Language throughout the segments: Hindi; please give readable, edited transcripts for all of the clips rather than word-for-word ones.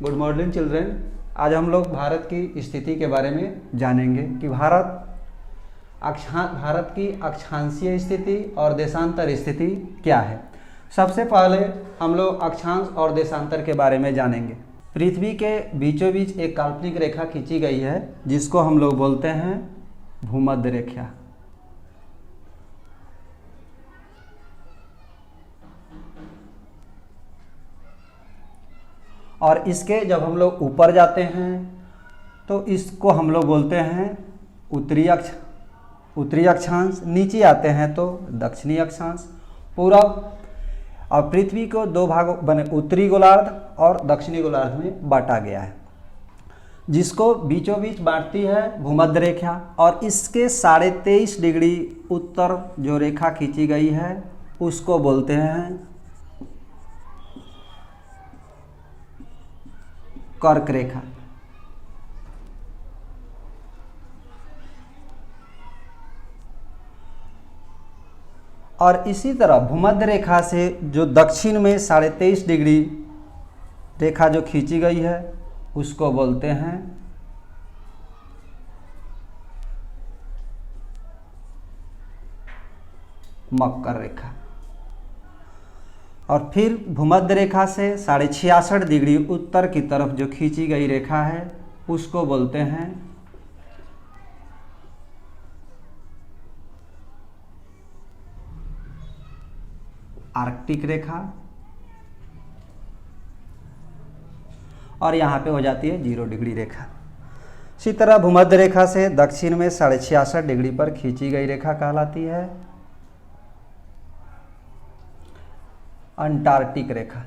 Good morning children. आज हम लोग भारत की स्थिति के बारे में जानेंगे कि भारत की अक्षांशीय स्थिति और देशांतर स्थिति क्या है। सबसे पहले हम लोग अक्षांश और देशांतर के बारे में जानेंगे। पृथ्वी के बीचों बीच एक काल्पनिक रेखा खींची गई है जिसको हम लोग बोलते हैं भूमध्य रेखा। और इसके जब हम लोग ऊपर जाते हैं तो इसको हम लोग बोलते हैं उत्तरी अक्षांश, नीचे आते हैं तो दक्षिणी अक्षांश। पूरब और पृथ्वी को दो भागों बने उत्तरी गोलार्ध और दक्षिणी गोलार्ध में बांटा गया है, जिसको बीचों बीच बांटती है भूमध्य रेखा। और इसके 23.5 डिग्री उत्तर जो रेखा खींची गई है उसको बोलते हैं कर्क रेखा। और इसी तरह भूमध्य रेखा से जो दक्षिण में 23.5 डिग्री रेखा जो खींची गई है उसको बोलते हैं मकर रेखा। और फिर भूमध्य रेखा से 66.5 डिग्री उत्तर की तरफ जो खींची गई रेखा है उसको बोलते हैं आर्कटिक रेखा। और यहाँ पे हो जाती है 0 डिग्री रेखा। इसी तरह भूमध्य रेखा से दक्षिण में 66.5 डिग्री पर खींची गई रेखा कहलाती है अंटार्कटिक रेखा।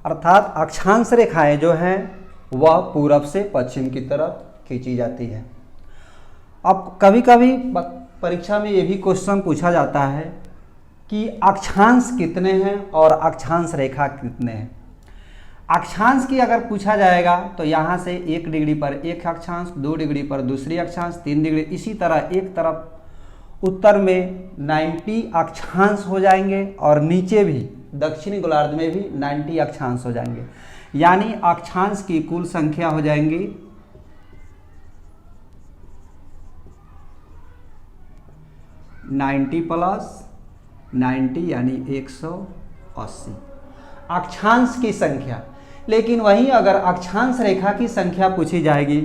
अर्थात अक्षांश रेखाएं जो हैं वह पूरब से पश्चिम की तरफ खींची जाती है। अब कभी कभी परीक्षा में ये भी क्वेश्चन पूछा जाता है कि अक्षांश कितने हैं और अक्षांश रेखा कितने हैं। अक्षांश की अगर पूछा जाएगा तो यहाँ से 1 डिग्री पर एक अक्षांश, 2 डिग्री पर दूसरी अक्षांश, 3 डिग्री, इसी तरह एक तरफ उत्तर में 90 अक्षांश हो जाएंगे और नीचे भी दक्षिणी गोलार्ध में भी 90 अक्षांश हो जाएंगे। यानी अक्षांश की कुल संख्या हो जाएंगी 90 प्लस 90 यानी 180 अक्षांश की संख्या। लेकिन वहीं अगर अक्षांश रेखा की संख्या पूछी जाएगी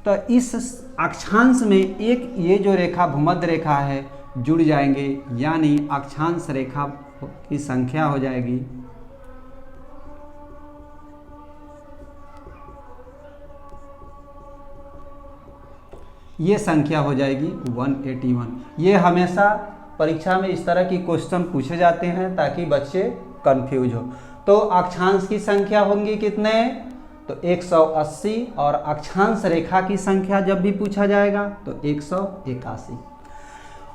तो इस अक्षांश में एक ये जो रेखा भूमध्य रेखा है जुड़ जाएंगे, यानी अक्षांश रेखा की संख्या हो जाएगी ये संख्या हो जाएगी 181। ये हमेशा परीक्षा में इस तरह की क्वेश्चन पूछे जाते हैं ताकि बच्चे कंफ्यूज हो। तो अक्षांश की संख्या होंगी कितने, तो 180। और अक्षांश रेखा की संख्या जब भी पूछा जाएगा तो 181।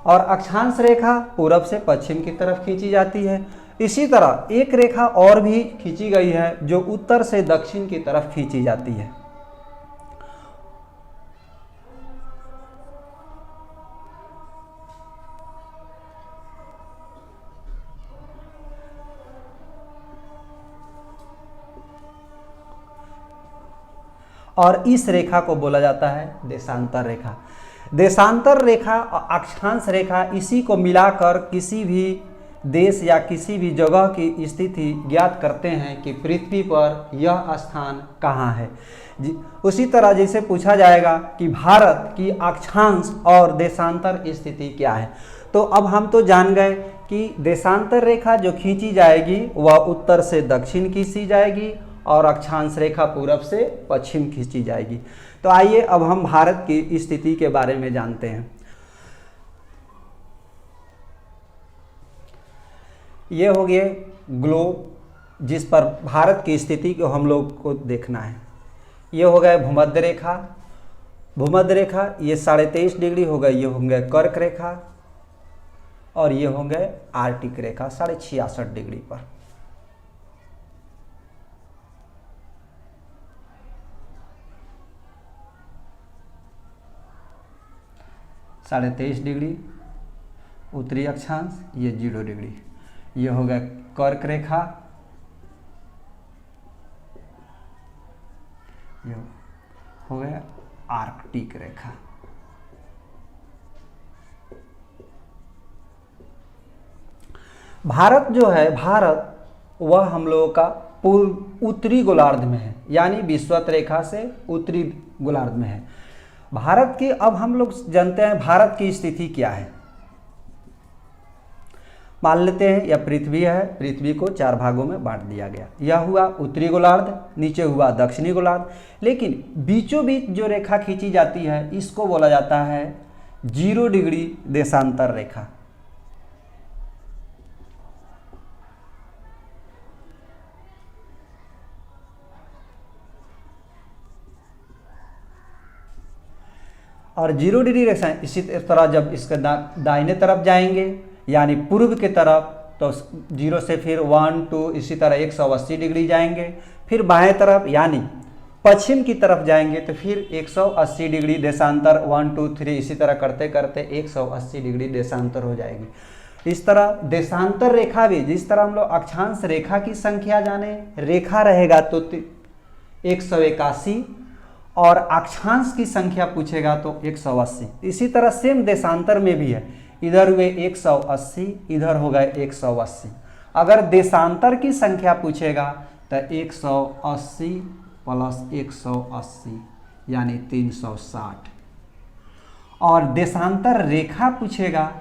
और अक्षांश रेखा पूरब से पश्चिम की तरफ खींची जाती है। इसी तरह एक रेखा और भी खींची गई है जो उत्तर से दक्षिण की तरफ खींची जाती है। और इस रेखा को बोला जाता है देशांतर रेखा। देशांतर रेखा और अक्षांश रेखा इसी को मिलाकर किसी भी देश या किसी भी जगह की स्थिति ज्ञात करते हैं कि पृथ्वी पर यह स्थान कहाँ है। उसी तरह जैसे पूछा जाएगा कि भारत की अक्षांश और देशांतर स्थिति क्या है, तो अब हम तो जान गए कि देशांतर रेखा जो खींची जाएगी वह उत्तर से दक्षिण खींची जाएगी और अक्षांश रेखा पूरब से पश्चिम खींची जाएगी। तो आइए अब हम भारत की स्थिति के बारे में जानते हैं। ये हो गए ग्लोब जिस पर भारत की स्थिति को हम लोग को देखना है। ये हो गए भूमध्य रेखा। भूमध्य रेखा ये 23.5 डिग्री हो गए, ये होंगे कर्क रेखा। और ये होंगे आर्कटिक रेखा 66.5 डिग्री पर। 23.5 डिग्री उत्तरी अक्षांश, ये 0 डिग्री, ये हो गया कर्क रेखा, ये हो गया आर्कटिक रेखा। भारत जो है, भारत वह हम लोगों का पूर्व उत्तरी गोलार्ध में है, यानी विषुवत रेखा से उत्तरी गोलार्ध में है। भारत की, अब हम लोग जानते हैं भारत की स्थिति क्या है। मान लेते हैं यह पृथ्वी है, पृथ्वी को 4 भागों में बांट दिया गया। यह हुआ उत्तरी गोलार्ध, नीचे हुआ दक्षिणी गोलार्ध, लेकिन बीचों बीच जो रेखा खींची जाती है इसको बोला जाता है 0 डिग्री देशांतर रेखा। और 0 डिग्री रेखा इसी तरह जब इसके दाहिने तरफ जाएंगे यानी पूर्व की तरफ, तो 0 से फिर 1 2 इसी तरह 180 डिग्री जाएंगे। फिर बाएं तरफ यानी पश्चिम की तरफ जाएंगे तो फिर 180 डिग्री देशांतर, 1 2 3 इसी तरह करते करते 180 डिग्री देशांतर हो जाएगी। इस तरह देशांतर रेखा भी, जिस तरह हम लोग अक्षांश रेखा की संख्या जाने, रेखा रहेगा तो 181 और अक्षांश की संख्या पूछेगा तो 180। इसी तरह सेम देशांतर में भी है, इधर हुए 180, इधर हो गए 180। अगर देशांतर की संख्या पूछेगा तो 180 प्लस 180 यानी 360। और देशांतर रेखा पूछेगा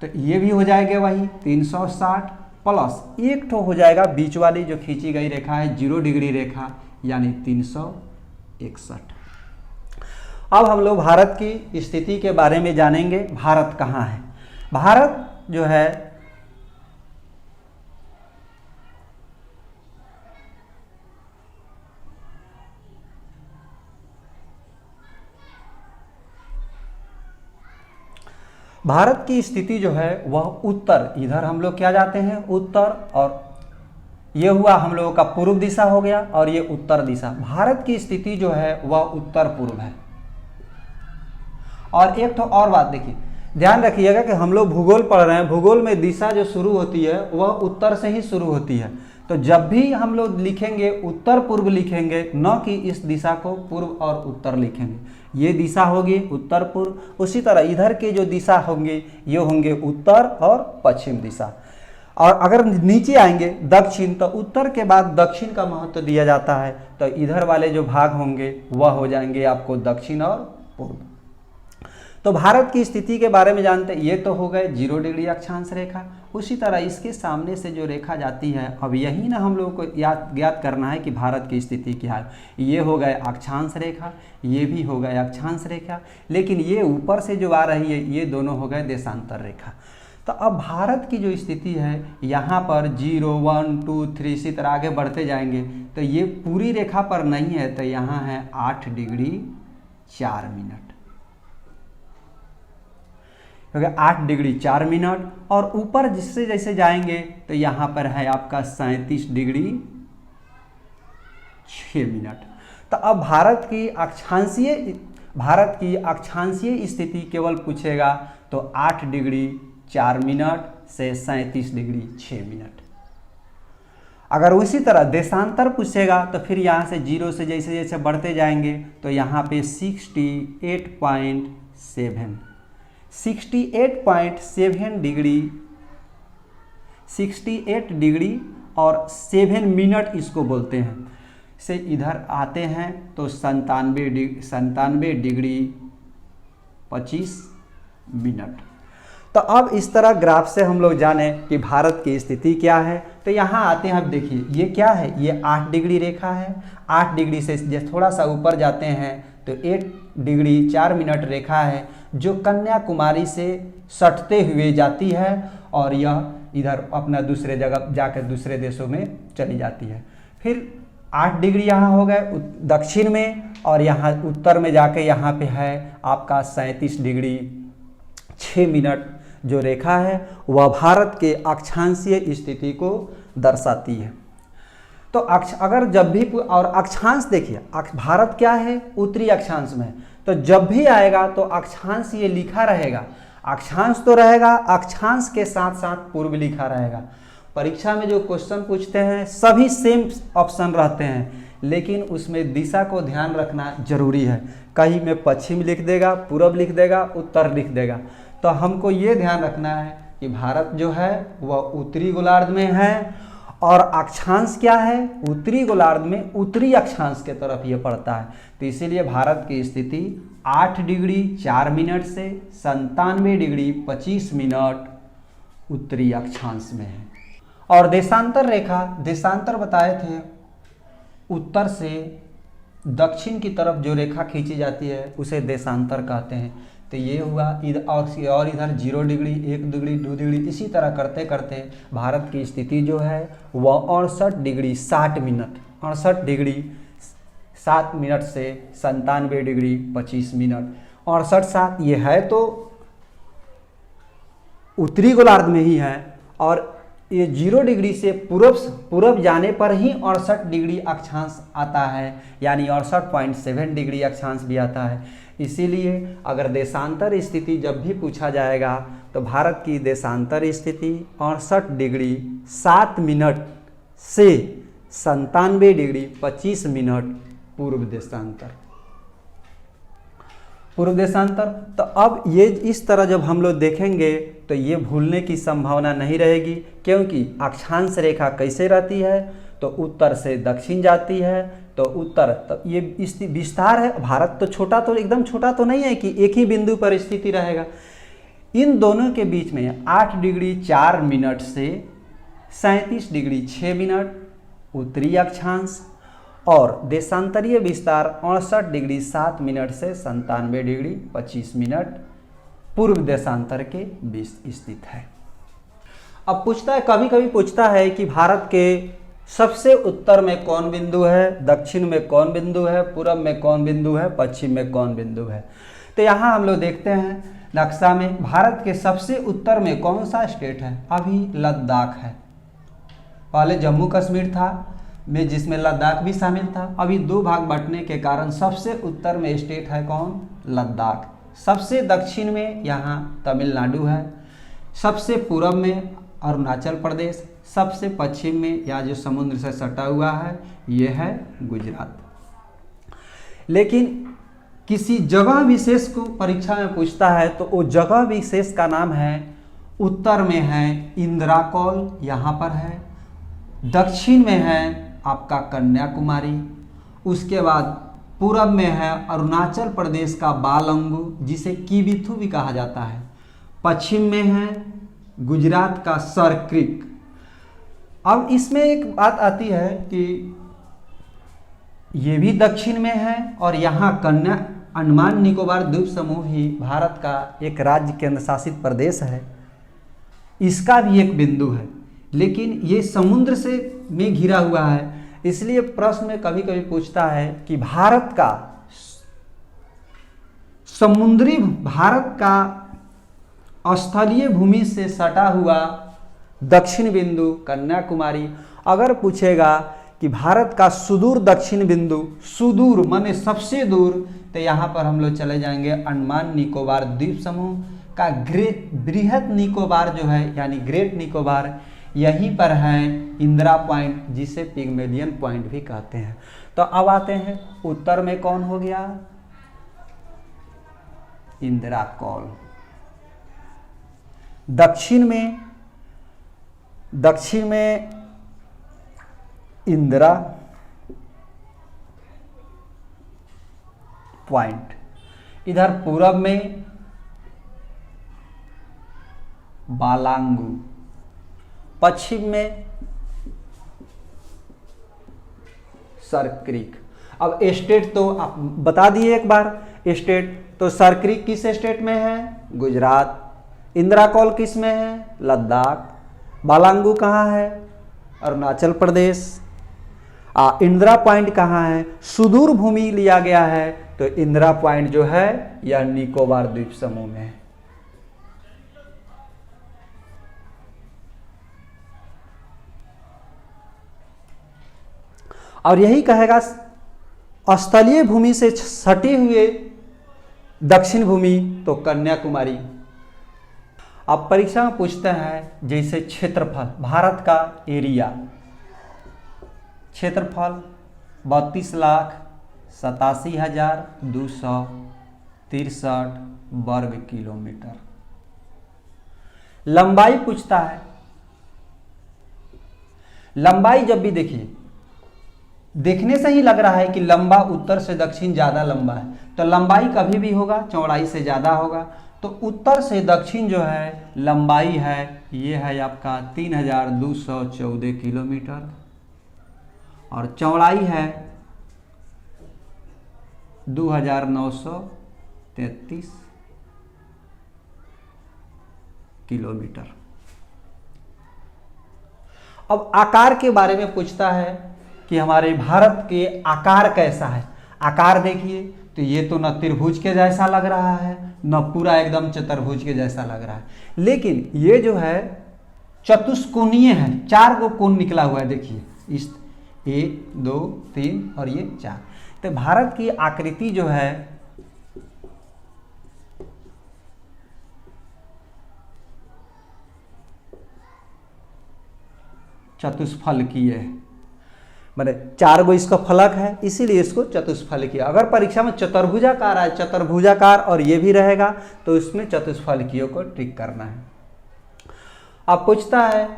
तो ये भी हो जाएगा वही 360 प्लस एक ठो हो जाएगा बीच वाली जो खींची गई रेखा है 0 डिग्री रेखा, यानी 361। अब हम लोग भारत की स्थिति के बारे में जानेंगे। भारत कहाँ है? भारत जो है भारत की स्थिति जो है वह उत्तर, इधर हम लोग क्या जाते हैं उत्तर, और ये हुआ हम लोगों का पूर्व दिशा हो गया और ये उत्तर दिशा। भारत की स्थिति जो है वह उत्तर पूर्व है। और एक तो और बात देखिए, ध्यान रखिएगा कि हम लोग भूगोल पढ़ रहे हैं, भूगोल में दिशा जो शुरू होती है वह उत्तर से ही शुरू होती है। तो जब भी हम लोग लिखेंगे उत्तर पूर्व लिखेंगे, न कि इस दिशा को पूर्व और उत्तर लिखेंगे। ये दिशा होगी उत्तर पूर्व, उसी तरह इधर के जो दिशा होंगे ये होंगे उत्तर और पश्चिम दिशा। और अगर नीचे आएंगे दक्षिण, तो उत्तर के बाद दक्षिण का महत्व दिया जाता है, तो इधर वाले जो भाग होंगे वह हो जाएंगे आपको दक्षिण और पूर्व। तो भारत की स्थिति के बारे में जानते हैं, ये तो हो गए 0 डिग्री अक्षांश रेखा। उसी तरह इसके सामने से जो रेखा जाती है, अब यही ना हम लोगों को ज्ञात करना है कि भारत की स्थिति क्या है। ये हो गए अक्षांश रेखा, ये भी हो गए अक्षांश रेखा, लेकिन ये ऊपर से जो आ रही है ये दोनों हो गए देशांतर रेखा। तो अब भारत की जो स्थिति है यहाँ पर 0 1 2 3 इसी तरह आगे बढ़ते जाएंगे, तो ये पूरी रेखा पर नहीं है, तो यहाँ है 8 डिग्री 4 मिनट, क्योंकि 8 डिग्री 4 मिनट। और ऊपर जिससे जैसे जाएंगे तो यहाँ पर है आपका 37 डिग्री 6 मिनट। तो अब भारत की अक्षांशीय स्थिति केवल पूछेगा तो 8 डिग्री 4 मिनट से 37 डिग्री 6 मिनट। अगर उसी तरह देशांतर पूछेगा तो फिर यहाँ से 0 से जैसे जैसे बढ़ते जाएंगे तो यहाँ पे 68.7 डिग्री, 68 डिग्री और 7 मिनट इसको बोलते हैं। से इधर आते हैं तो 97 डिग्री 25 मिनट। तो अब इस तरह ग्राफ से हम लोग जाने कि भारत की स्थिति क्या है। तो यहाँ आते हैं, अब देखिए ये क्या है, ये 8 डिग्री रेखा है। 8 डिग्री से थोड़ा सा ऊपर जाते हैं तो 8 डिग्री 4 मिनट रेखा है जो कन्याकुमारी से सटते हुए जाती है और यह इधर अपना दूसरे जगह जाकर दूसरे देशों में चली जाती है। फिर 8 डिग्री यहाँ हो गए दक्षिण में, और यहाँ उत्तर में जाके यहाँ पे है आपका 37 डिग्री 6 मिनट जो रेखा है वह भारत के अक्षांशीय स्थिति को दर्शाती है। तो अगर जब भी, और अक्षांश देखिए भारत क्या है उत्तरी अक्षांश में, तो तो जब भी आएगा तो अक्षांश ये लिखा रहेगा, अक्षांश तो रहेगा, अक्षांश के साथ साथ पूर्व लिखा रहेगा। परीक्षा में जो क्वेश्चन पूछते हैं सभी सेम ऑप्शन रहते हैं, लेकिन उसमें दिशा को ध्यान रखना जरूरी है। कहीं में पश्चिम लिख देगा, पूर्व लिख देगा, उत्तर लिख देगा। तो हमको ये ध्यान रखना है कि भारत जो है वह उत्तरी गोलार्ध में है, और अक्षांश क्या है, उत्तरी गोलार्ध में उत्तरी अक्षांश के तरफ ये पड़ता है। तो इसीलिए भारत की स्थिति 8 डिग्री 4 मिनट से 97 डिग्री 25 मिनट उत्तरी अक्षांश में है। और देशांतर रेखा, देशांतर बताए थे उत्तर से दक्षिण की तरफ जो रेखा खींची जाती है उसे देशांतर कहते हैं। तो ये हुआ इधर, और इधर 0 डिग्री 1 डिग्री 2 डिग्री इसी तरह करते करते भारत की स्थिति जो है वह 68 डिग्री 60 मिनट, 68 डिग्री 7 मिनट से 97 डिग्री 25 मिनट, 68 ये है तो उत्तरी गोलार्ध में ही है, और ये 0 डिग्री से पूर्व जाने पर ही 68 डिग्री अक्षांश आता है, यानी 68.7 डिग्री अक्षांश भी आता है। इसीलिए अगर देशांतर स्थिति जब भी पूछा जाएगा तो भारत की देशांतर स्थिति 68 डिग्री 7 मिनट से 97 डिग्री 25 मिनट पूर्व देशांतर। पूर्व देशांतर तो अब ये इस तरह जब हम लोग देखेंगे तो ये भूलने की संभावना नहीं रहेगी, क्योंकि अक्षांश रेखा कैसे रहती है तो उत्तर से दक्षिण जाती है, तो उत्तर तो ये विस्तार है। भारत तो छोटा, तो एकदम छोटा तो नहीं है कि एक ही बिंदु पर स्थिति रहेगा। इन दोनों के बीच में 8 डिग्री 4 मिनट से 37 डिग्री 6 मिनट उत्तरी अक्षांश, और देशांतरीय विस्तार 68 डिग्री 7 मिनट से 97 डिग्री 25 मिनट पूर्व देशांतर के बीच स्थित है। अब पूछता है, कभी कभी पूछता है कि भारत के सबसे उत्तर में कौन बिंदु है, दक्षिण में कौन बिंदु है, पूर्व में कौन बिंदु है, पश्चिम में कौन बिंदु है। तो यहाँ हम लोग देखते हैं नक्शा में भारत के सबसे उत्तर में कौन सा स्टेट है, अभी लद्दाख है। पहले जम्मू कश्मीर था में जिसमें लद्दाख भी शामिल था, अभी 2 भाग बंटने के कारण सबसे उत्तर में स्टेट है कौन, लद्दाख। सबसे दक्षिण में यहाँ तमिलनाडु है, सबसे पूर्व में अरुणाचल प्रदेश, सबसे पश्चिम में या जो समुद्र से सटा हुआ है ये है गुजरात। लेकिन किसी जगह विशेष को परीक्षा में पूछता है तो वो जगह विशेष का नाम है, उत्तर में है इंद्राकौल, यहाँ पर है, दक्षिण में है आपका कन्याकुमारी, उसके बाद पूरब में है अरुणाचल प्रदेश का बालंगू जिसे कीबिथु भी कहा जाता है, पश्चिम में है गुजरात का सरक्रिक। अब इसमें एक बात आती है कि ये भी दक्षिण में है, और यहाँ अंडमान निकोबार द्वीप समूह ही भारत का एक राज्य केंद्र शासित प्रदेश है, इसका भी एक बिंदु है, लेकिन ये समुद्र से में घिरा हुआ है। इसलिए प्रश्न में कभी कभी पूछता है कि भारत का समुद्री, भारत का स्थलीय भूमि से सटा हुआ दक्षिण बिंदु कन्याकुमारी। अगर पूछेगा कि भारत का सुदूर दक्षिण बिंदु, सुदूर माने सबसे दूर, तो यहाँ पर हम लोग चले जाएंगे अंडमान निकोबार द्वीप समूह का बृहद निकोबार जो है यानी ग्रेट निकोबार, यहीं पर है इंदिरा पॉइंट जिसे पिग्मेलियन पॉइंट भी कहते हैं। तो अब आते हैं उत्तर में कौन हो गया, इंदिरा कौल। दक्षिण में इंदिरा पॉइंट, इधर पूरब में बालांगू, पश्चिम में सरक्रिक। अब स्टेट तो आप बता दिए एक बार, स्टेट तो सरक्रिक किस स्टेट में है, गुजरात। इंदिरा कौल किस में है, लद्दाख। बालांगू कहाँ है, अरुणाचल प्रदेश। इंदिरा पॉइंट कहाँ है, सुदूर भूमि लिया गया है, तो इंदिरा पॉइंट जो है यह निकोबार द्वीप समूह में है। और यही कहेगा स्थलीय भूमि से सटे हुए दक्षिण भूमि तो कन्याकुमारी। अब परीक्षा में पूछते हैं जैसे क्षेत्रफल, भारत का एरिया, क्षेत्रफल 32,87,263 वर्ग किलोमीटर। लंबाई पूछता है, लंबाई जब भी देखिए, देखने से ही लग रहा है कि लंबा उत्तर से दक्षिण ज़्यादा लंबा है, तो लंबाई कभी भी होगा चौड़ाई से ज़्यादा होगा। तो उत्तर से दक्षिण जो है लंबाई है, ये है आपका 3,214 किलोमीटर और चौड़ाई है 2,933 किलोमीटर। अब आकार के बारे में पूछता है कि हमारे भारत के आकार कैसा है। आकार देखिए तो ये तो न त्रिभुज के जैसा लग रहा है न पूरा एकदम चतुर्भुज के जैसा लग रहा है, लेकिन ये जो है चतुष्कोणीय है, 4 को कोण निकला हुआ है। देखिए इस 1 2 3 और ये 4। तो भारत की आकृति जो है चतुष्फलकीय है, मैंने 4 गो इसका फलक है इसीलिए इसको चतुष्फलकीय। अगर परीक्षा में चतुर्भुजाकार आए, चतुर्भुजाकार और ये भी रहेगा तो इसमें चतुष्फलकीय को टिक करना है। अब पूछता है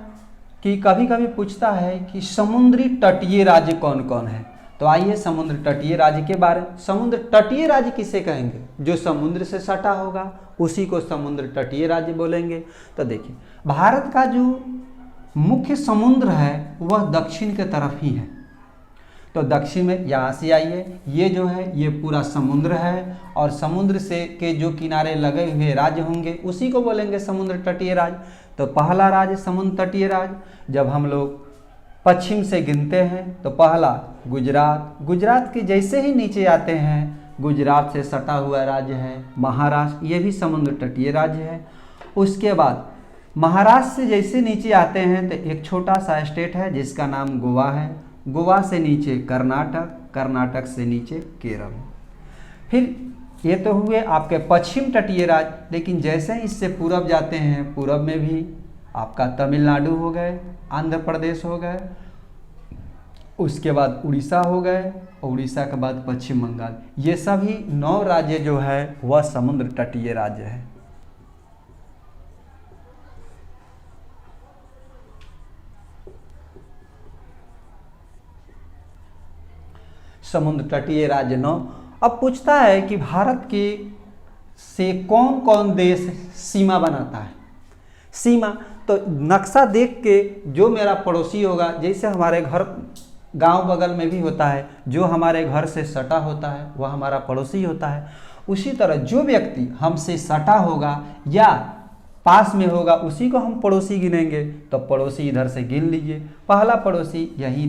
कि कभी कभी पूछता है कि समुद्री तटीय राज्य कौन कौन है। तो आइए समुद्र तटीय राज्य के बारे में। समुद्र तटीय राज्य किसे कहेंगे? जो समुद्र से सटा होगा उसी को समुद्र तटीय राज्य बोलेंगे। तो देखिए भारत का जो मुख्य समुद्र है वह दक्षिण के तरफ ही है। तो दक्षिण में यहाँ से आइए, ये जो है ये पूरा समुद्र है और समुद्र से के जो किनारे लगे हुए राज्य होंगे उसी को बोलेंगे समुद्र तटीय राज्य। तो पहला राज्य समुद्र तटीय राज्य। जब हम लोग पश्चिम से गिनते हैं तो पहला गुजरात, गुजरात के जैसे ही नीचे आते हैं गुजरात से सटा हुआ राज्य है महाराष्ट्र, ये भी समुद्र तटीय राज्य है। उसके बाद महाराष्ट्र से जैसे नीचे आते हैं तो एक छोटा सा स्टेट है जिसका नाम गोवा है, गोवा से नीचे कर्नाटक, कर्नाटक से नीचे केरल। फिर ये तो हुए आपके पश्चिम तटीय राज्य, लेकिन जैसे इससे पूरब जाते हैं पूरब में भी आपका तमिलनाडु हो गए, आंध्र प्रदेश हो गए, उसके बाद उड़ीसा हो गए और उड़ीसा के बाद पश्चिम बंगाल। ये सभी 9 राज्य जो है वह समुद्र तटीय राज्य है। समुद्र तटीय राज्य 9। अब पूछता है कि भारत के से कौन कौन देश सीमा बनाता है। सीमा तो नक्शा देख के जो मेरा पड़ोसी होगा, जैसे हमारे घर गांव बगल में भी होता है, जो हमारे घर से सटा होता है वह हमारा पड़ोसी होता है, उसी तरह जो व्यक्ति हमसे सटा होगा या पास में होगा उसी को हम पड़ोसी गिनेंगे। तो पड़ोसी इधर से गिन लीजिए। पहला पड़ोसी यही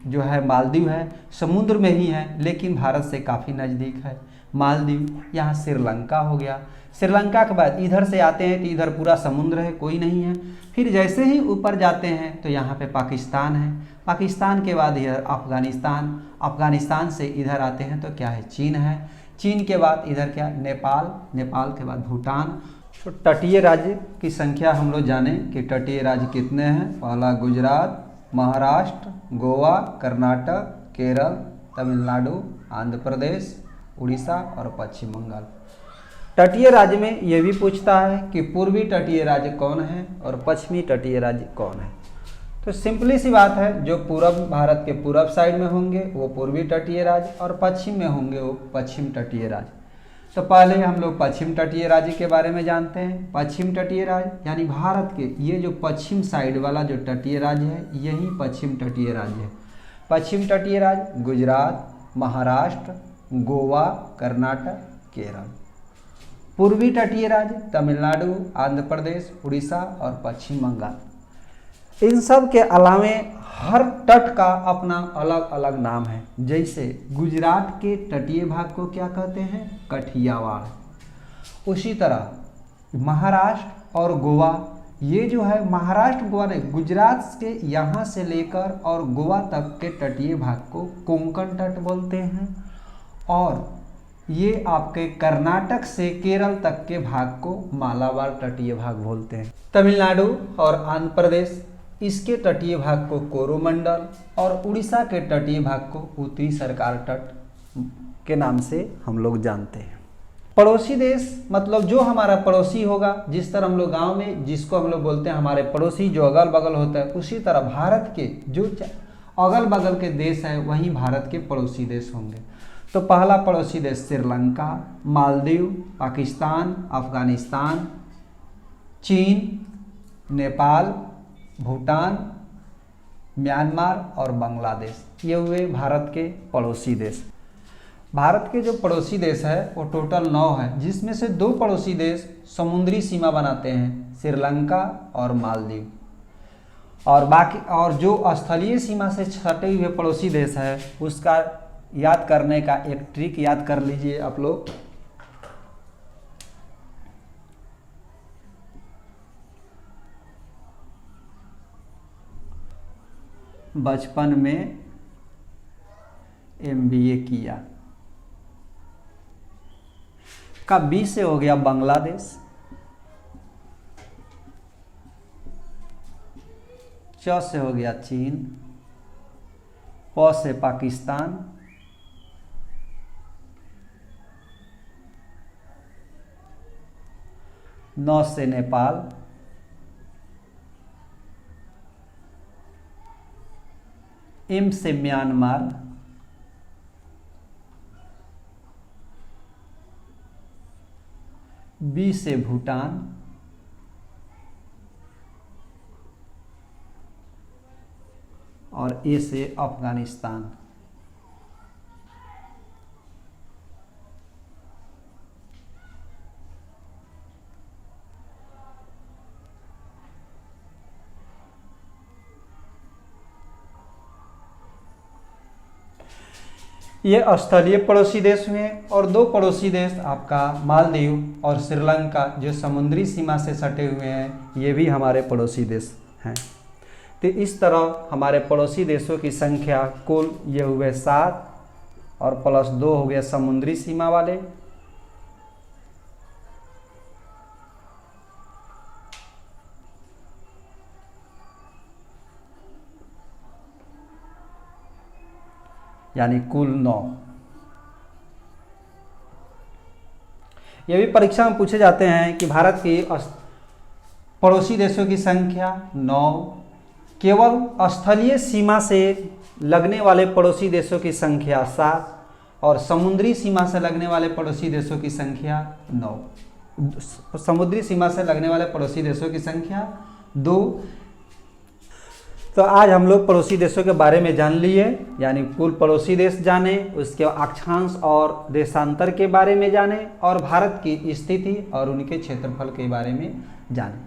जो है मालदीव है, समुद्र में ही है लेकिन भारत से काफ़ी नज़दीक है मालदीव। यहाँ श्रीलंका हो गया, श्रीलंका के बाद इधर से आते हैं तो इधर पूरा समुद्र है, कोई नहीं है। फिर जैसे ही ऊपर जाते हैं तो यहाँ पे पाकिस्तान है, पाकिस्तान के बाद इधर अफगानिस्तान, अफगानिस्तान से इधर आते हैं तो क्या है चीन है, चीन के बाद इधर क्या नेपाल, नेपाल के बाद भूटान। तो तटीय राज्य की संख्या हम लोग जानें कि तटीय राज्य कितने हैं। पहला गुजरात, महाराष्ट्र, गोवा, कर्नाटक, केरल, तमिलनाडु, आंध्र प्रदेश, उड़ीसा और पश्चिम बंगाल। तटीय राज्य में यह भी पूछता है कि पूर्वी तटीय राज्य कौन है और पश्चिमी तटीय राज्य कौन है। तो सिंपली सी बात है, जो पूरब भारत के पूरब साइड में होंगे वो पूर्वी तटीय राज्य और पश्चिम में होंगे वो पश्चिम तटीय राज्य। तो पहले हम लोग पश्चिम तटीय राज्य के बारे में जानते हैं। पश्चिम तटीय राज्य यानी भारत के ये जो पश्चिम साइड वाला जो तटीय राज्य है यही पश्चिम तटीय राज्य है। पश्चिम तटीय राज्य गुजरात, महाराष्ट्र, गोवा, कर्नाटक, केरल। पूर्वी तटीय राज्य तमिलनाडु, आंध्र प्रदेश, उड़ीसा और पश्चिम बंगाल। इन सब के अलावे हर तट का अपना अलग अलग नाम है। जैसे गुजरात के तटीय भाग को क्या कहते हैं, कठियावाड़। उसी तरह महाराष्ट्र और गोवा, ये जो है महाराष्ट्र गोवा ने गुजरात के यहाँ से लेकर और गोवा तक के तटीय भाग को कोंकण तट बोलते हैं। और ये आपके कर्नाटक से केरल तक के भाग को मालाबार तटीय भाग बोलते हैं। तमिलनाडु और आंध्र प्रदेश इसके तटीय भाग को कोरोमंडल और उड़ीसा के तटीय भाग को उत्तरी सरकार तट के नाम से हम लोग जानते हैं। पड़ोसी देश मतलब जो हमारा पड़ोसी होगा, जिस तरह हम लोग गांव में जिसको हम लोग बोलते हैं हमारे पड़ोसी जो अगल बगल होता है, उसी तरह भारत के जो अगल बगल के देश है वहीं भारत के पड़ोसी देश होंगे। तो पहला पड़ोसी देश श्रीलंका, मालदीव, पाकिस्तान, अफगानिस्तान, चीन, नेपाल, भूटान, म्यांमार और बांग्लादेश, ये हुए भारत के पड़ोसी देश। भारत के जो पड़ोसी देश है वो टोटल 9 है, जिसमें से 2 पड़ोसी देश समुद्री सीमा बनाते हैं, श्रीलंका और मालदीव। और बाकी और जो स्थलीय सीमा से सटे हुए पड़ोसी देश है उसका याद करने का एक ट्रिक याद कर लीजिए आप लोग। बचपन में MBA किया का B से हो गया बांग्लादेश, च से हो गया चीन, प से पाकिस्तान, न से नेपाल, M से म्यांमार, B से भूटान, और A से अफगानिस्तान। ये स्थलीय पड़ोसी देश हुए और 2 पड़ोसी देश आपका मालदीव और श्रीलंका जो समुद्री सीमा से सटे हुए हैं, ये भी हमारे पड़ोसी देश हैं। तो इस तरह हमारे पड़ोसी देशों की संख्या कुल ये हुए 7 और प्लस 2 हो गए समुद्री सीमा वाले। यानी कुल 9। ये भी परीक्षा में पूछे जाते हैं कि भारत की पड़ोसी देशों की संख्या 9, केवल स्थलीय सीमा से लगने वाले पड़ोसी देशों की संख्या 7 और समुद्री सीमा से लगने वाले पड़ोसी देशों की संख्या 9। समुद्री सीमा से लगने वाले पड़ोसी देशों की संख्या 2। तो आज हम लोग पड़ोसी देशों के बारे में जान लिए, यानी कुल पड़ोसी देश जाने, उसके अक्षांश और देशांतर के बारे में जाने और भारत की स्थिति और उनके क्षेत्रफल के बारे में जाने।